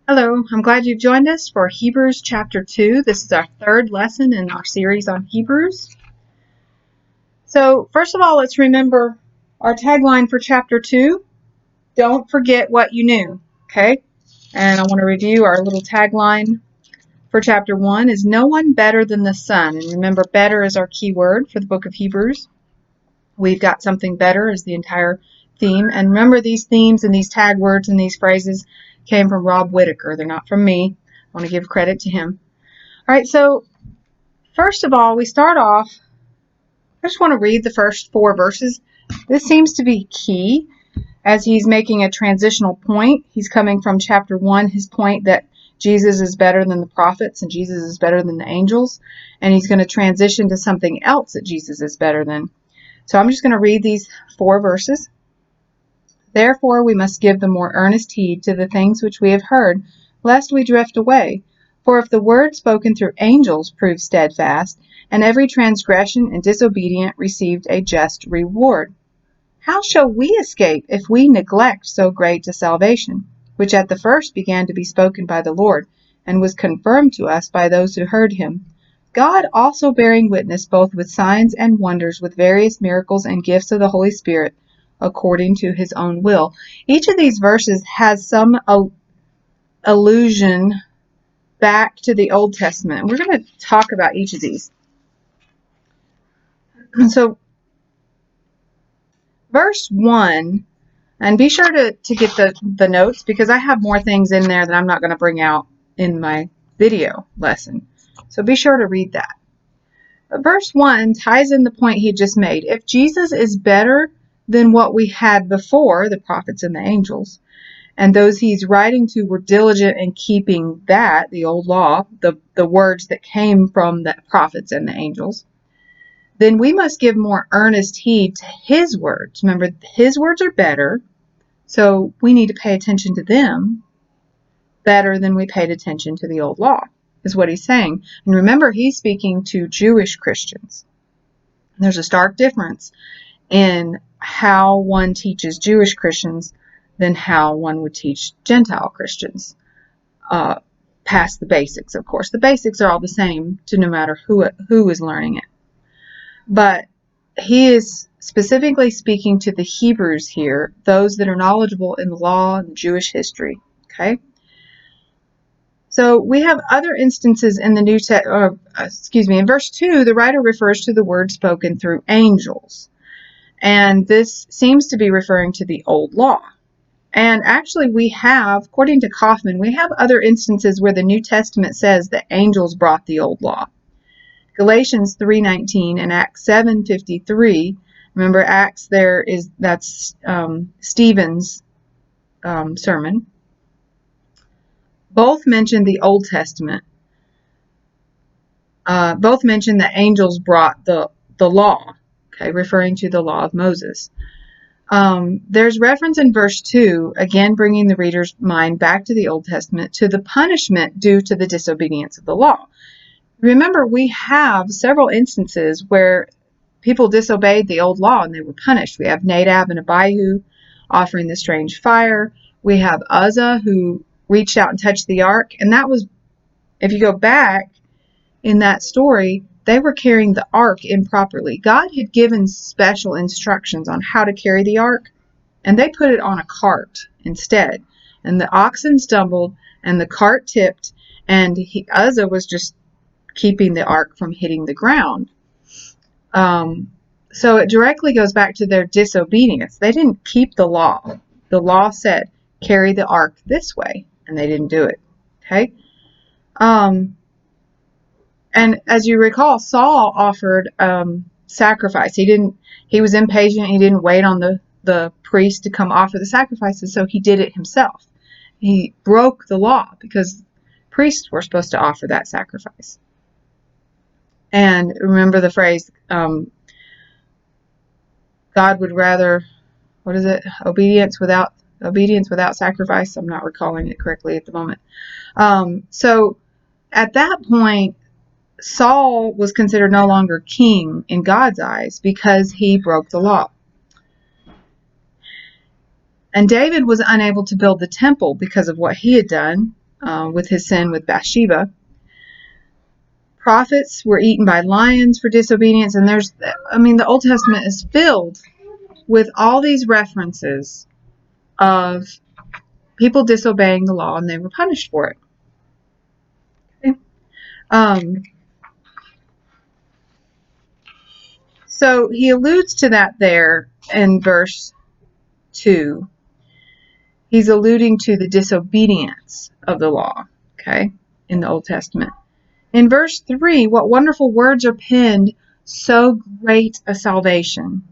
Hello, I'm glad you've joined us for Hebrews chapter 2. This is our third lesson in our series on Hebrews. So, first of all, let's remember our tagline for chapter 2. Don't forget what you knew, okay? And I want to review our little tagline for chapter 1 is no one better than the Son. And remember, better is our key word for the book of Hebrews. We've got something better as the entire theme. And remember, these themes and these tag words and these phrases came from Rob Whitaker. They're not from me. I want to give credit to him. All right, so first of all, we start off, I just want to read the first 4 verses. This seems to be key as he's making a transitional point. He's coming from chapter 1, his point that Jesus is better than the prophets and Jesus is better than the angels. And he's going to transition to something else that Jesus is better than. So I'm just going to read these 4 verses. Therefore, we must give the more earnest heed to the things which we have heard, lest we drift away. For if the word spoken through angels proved steadfast, and every transgression and disobedient received a just reward, how shall we escape if we neglect so great a salvation, which at the first began to be spoken by the Lord, and was confirmed to us by those who heard him? God also bearing witness both with signs and wonders, with various miracles and gifts of the Holy Spirit, according to his own will. Each of these verses has some allusion back to the Old Testament. We're going to talk about each of these. So, verse 1, and be sure to get the notes because I have more things in there that I'm not going to bring out in my video lesson. So be sure to read that. But verse 1 ties in the point he just made. If Jesus is better than what we had before, the prophets and the angels, and those he's writing to were diligent in keeping that, the old law, the words that came from the prophets and the angels, then we must give more earnest heed to his words. Remember, his words are better, so we need to pay attention to them better than we paid attention to the old law, is what he's saying. And remember, he's speaking to Jewish Christians. There's a stark difference in how one teaches Jewish Christians than how one would teach Gentile Christians. Past the basics, of course. The basics are all the same to no matter who is learning it. But he is specifically speaking to the Hebrews here, those that are knowledgeable in the law and Jewish history. Okay? So we have other instances in the New Testament, in verse 2, the writer refers to the word spoken through angels. And this seems to be referring to the old law. And actually we have, according to Kaufman, we have other instances where the New Testament says that angels brought the old law. Galatians 3:19 and Acts 7:53. Remember, Acts that's Stephen's sermon. Both mention the Old Testament. Both mention that angels brought the law, okay, referring to the law of Moses. There's reference in verse 2, again bringing the reader's mind back to the Old Testament, to the punishment due to the disobedience of the law. Remember, we have several instances where people disobeyed the old law and they were punished. We have Nadab and Abihu offering the strange fire. We have Uzzah who reached out and touched the ark. And that was, if you go back in that story, they were carrying the ark improperly. God had given special instructions on how to carry the ark, and they put it on a cart instead. And the oxen stumbled, and the cart tipped, and Uzzah was just keeping the ark from hitting the ground. So it directly goes back to their disobedience. They didn't keep the law. The law said, carry the ark this way, and they didn't do it. Okay? And as you recall, Saul offered sacrifice. He was impatient. He didn't wait on the priest to come offer the sacrifices, so he did it himself. He broke the law because priests were supposed to offer that sacrifice. And remember the phrase, God would rather, what is it? Obedience without sacrifice. I'm not recalling it correctly at the moment. So at that point, Saul was considered no longer king in God's eyes because he broke the law. And David was unable to build the temple because of what he had done. with his sin with Bathsheba. Prophets were eaten by lions for disobedience, and the Old Testament is filled with all these references of people disobeying the law, and they were punished for it. Okay. So he alludes to that there in verse 2. He's alluding to the disobedience of the law, okay, in the Old Testament. In verse 3, what wonderful words are penned, so great a salvation.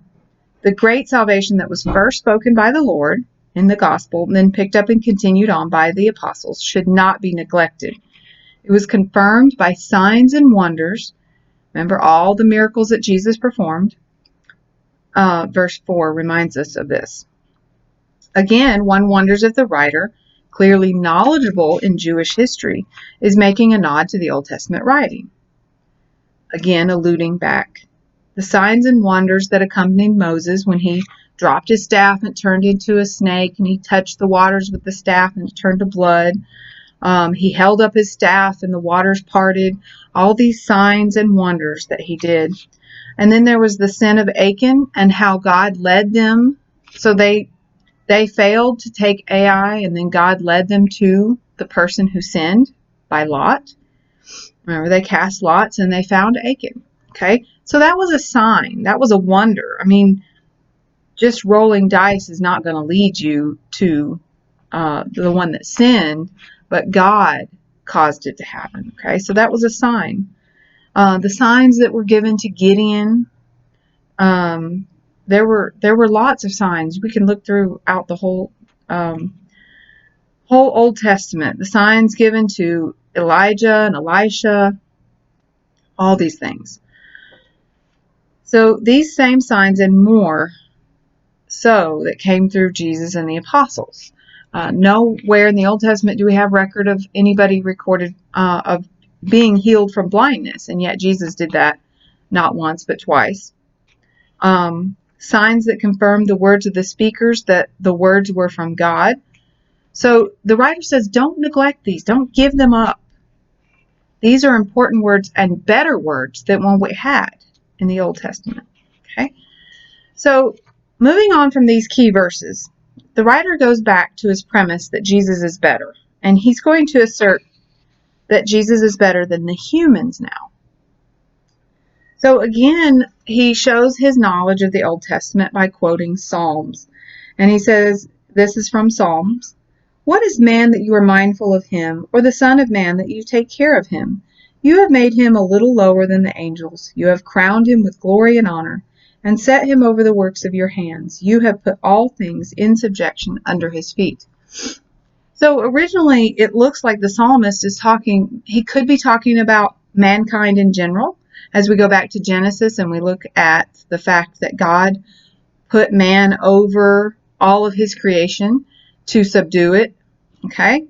The great salvation that was first spoken by the Lord in the gospel, and then picked up and continued on by the apostles, should not be neglected. It was confirmed by signs and wonders. Remember all the miracles that Jesus performed. Verse 4 reminds us of this. Again, one wonders if the writer, clearly knowledgeable in Jewish history, is making a nod to the Old Testament writing. Again, alluding back. The signs and wonders that accompanied Moses when he dropped his staff and it turned into a snake, and he touched the waters with the staff and it turned to blood. He held up his staff and the waters parted. All these signs and wonders that he did. And then there was the sin of Achan and how God led them. So they failed to take Ai, and then God led them to the person who sinned by Lot. Remember, they cast lots and they found Achan. Okay, so that was a sign. That was a wonder. I mean, just rolling dice is not going to lead you to the one that sinned, but God caused it to happen. Okay, so that was a sign. The signs that were given to Gideon, there were lots of signs. We can look throughout the whole Old Testament. The signs given to Elijah and Elisha, all these things. So these same signs and more so that came through Jesus and the apostles. Nowhere in the Old Testament do we have record of anybody recorded of being healed from blindness, and yet Jesus did that not once but twice. Signs that confirmed the words of the speakers, that the words were from God. So the writer says, don't neglect these. Don't give them up. These are important words and better words than what we had in the Old Testament. Okay. So moving on from these key verses, the writer goes back to his premise that Jesus is better. And he's going to assert that Jesus is better than the humans now. So again, he shows his knowledge of the Old Testament by quoting Psalms. And he says, this is from Psalms. What is man that you are mindful of him, or the son of man that you take care of him? You have made him a little lower than the angels. You have crowned him with glory and honor, and set him over the works of your hands. You have put all things in subjection under his feet. So originally, it looks like the psalmist is talking, he could be talking about mankind in general, as we go back to Genesis and we look at the fact that God put man over all of his creation to subdue it. Okay.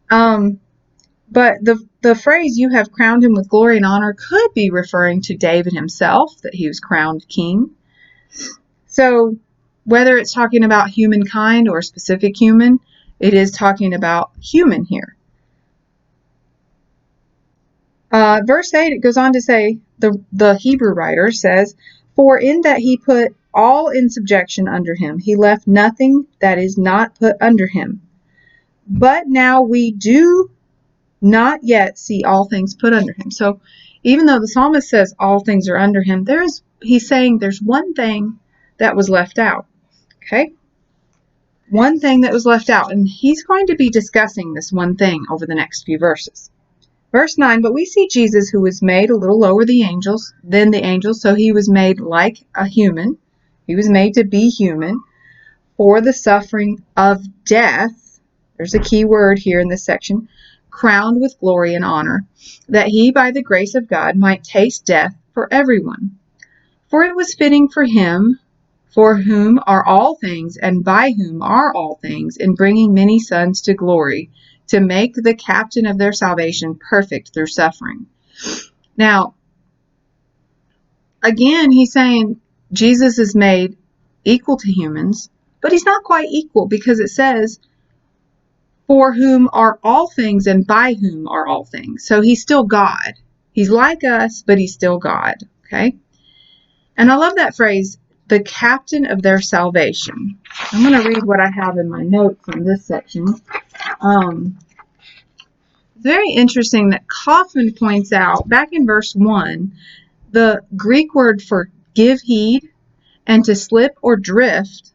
But the phrase, you have crowned him with glory and honor, could be referring to David himself, that he was crowned king. So whether it's talking about humankind or a specific human, it is talking about human here. Verse 8, it goes on to say, the Hebrew writer says, for in that he put all in subjection under him, he left nothing that is not put under him. But now we do not yet see all things put under him. So even though the psalmist says all things are under him, he's saying there's one thing that was left out. Okay? One thing that was left out. And he's going to be discussing this one thing over the next few verses. Verse 9, but we see Jesus, who was made a little lower than the angels, so he was made like a human. He was made to be human for the suffering of death. There's a key word here in this section. Crowned with glory and honor, that he, by the grace of God, might taste death for everyone. For it was fitting for him, for whom are all things, and by whom are all things, in bringing many sons to glory, to make the captain of their salvation perfect through suffering. Now, again, he's saying Jesus is made equal to humans, but he's not quite equal, because it says for whom are all things and by whom are all things. So he's still God. He's like us, but he's still God. Okay? And I love that phrase, the captain of their salvation. I'm going to read what I have in my notes in this section. Very interesting that Kaufman points out, back in verse 1, the Greek word for give heed and to slip or drift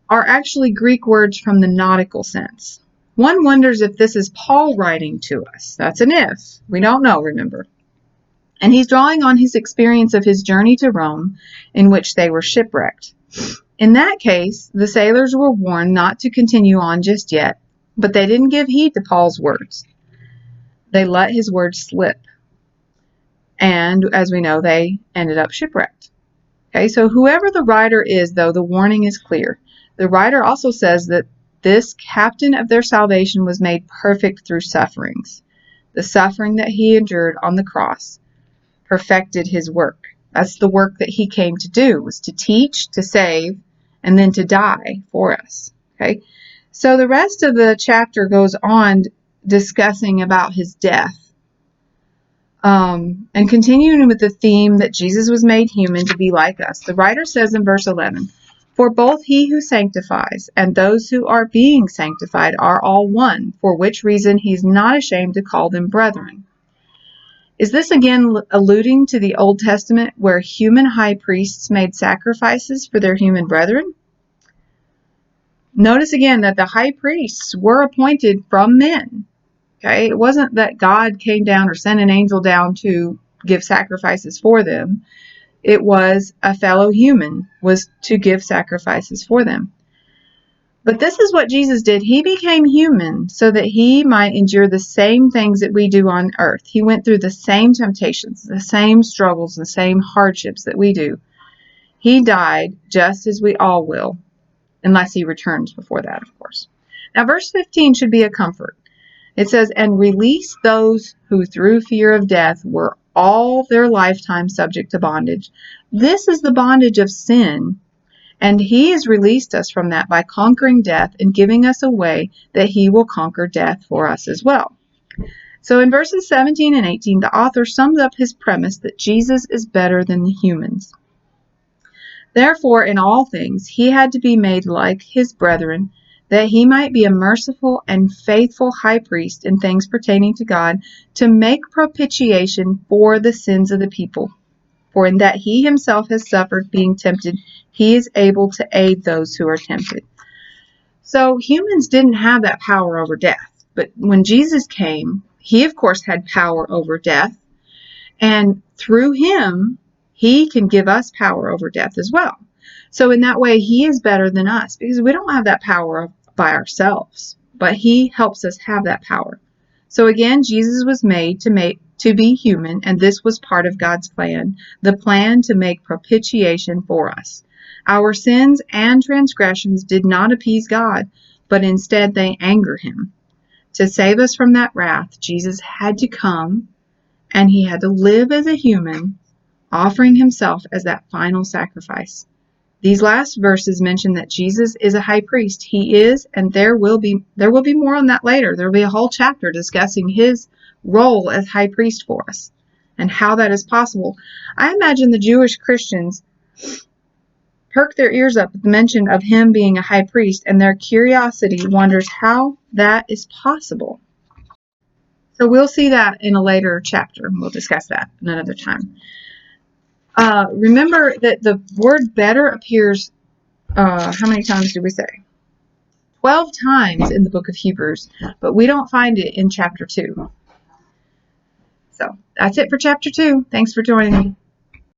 are actually Greek words from the nautical sense. One wonders if this is Paul writing to us. That's an if. We don't know, remember. And he's drawing on his experience of his journey to Rome, in which they were shipwrecked. In that case, the sailors were warned not to continue on just yet, but they didn't give heed to Paul's words. They let his words slip. And as we know, they ended up shipwrecked. Okay, so whoever the writer is, though, the warning is clear. The writer also says that this captain of their salvation was made perfect through sufferings. The suffering that he endured on the cross perfected his work. That's the work that he came to do, was to teach, to save, and then to die for us. Okay, so the rest of the chapter goes on discussing about his death. And continuing with the theme that Jesus was made human to be like us. The writer says in verse 11, for both he who sanctifies and those who are being sanctified are all one, for which reason he's not ashamed to call them brethren. Is this again alluding to the Old Testament where human high priests made sacrifices for their human brethren? Notice again that the high priests were appointed from men. Okay, it wasn't that God came down or sent an angel down to give sacrifices for them. It was a fellow human was to give sacrifices for them. But this is what Jesus did. He became human so that he might endure the same things that we do on earth. He went through the same temptations, the same struggles, the same hardships that we do. He died just as we all will, unless he returns before that, of course. Now, verse 15 should be a comfort. It says, and release those who through fear of death were all their lifetime subject to bondage. This is the bondage of sin, and he has released us from that by conquering death and giving us a way that he will conquer death for us as well. So in verses 17 and 18, the author sums up his premise that Jesus is better than the humans. Therefore, in all things, he had to be made like his brethren, that he might be a merciful and faithful high priest in things pertaining to God, to make propitiation for the sins of the people. For in that he himself has suffered being tempted, he is able to aid those who are tempted. So humans didn't have that power over death. But when Jesus came, he of course had power over death. And through him, he can give us power over death as well. So in that way, he is better than us because we don't have that power by ourselves, but he helps us have that power. So again, Jesus was made to be human, and this was part of God's plan, the plan to make propitiation for us. Our sins and transgressions did not appease God, but instead they anger him. To save us from that wrath, Jesus had to come, and he had to live as a human, offering himself as that final sacrifice. These last verses mention that Jesus is a high priest. He is, and there will be more on that later. There will be a whole chapter discussing his role as high priest for us and how that is possible. I imagine the Jewish Christians perk their ears up at the mention of him being a high priest, and their curiosity wonders how that is possible. So we'll see that in a later chapter. We'll discuss that another time. Remember that the word better appears, how many times do we say? 12 times in the book of Hebrews, but we don't find it in chapter 2. So that's it for chapter 2. Thanks for joining me.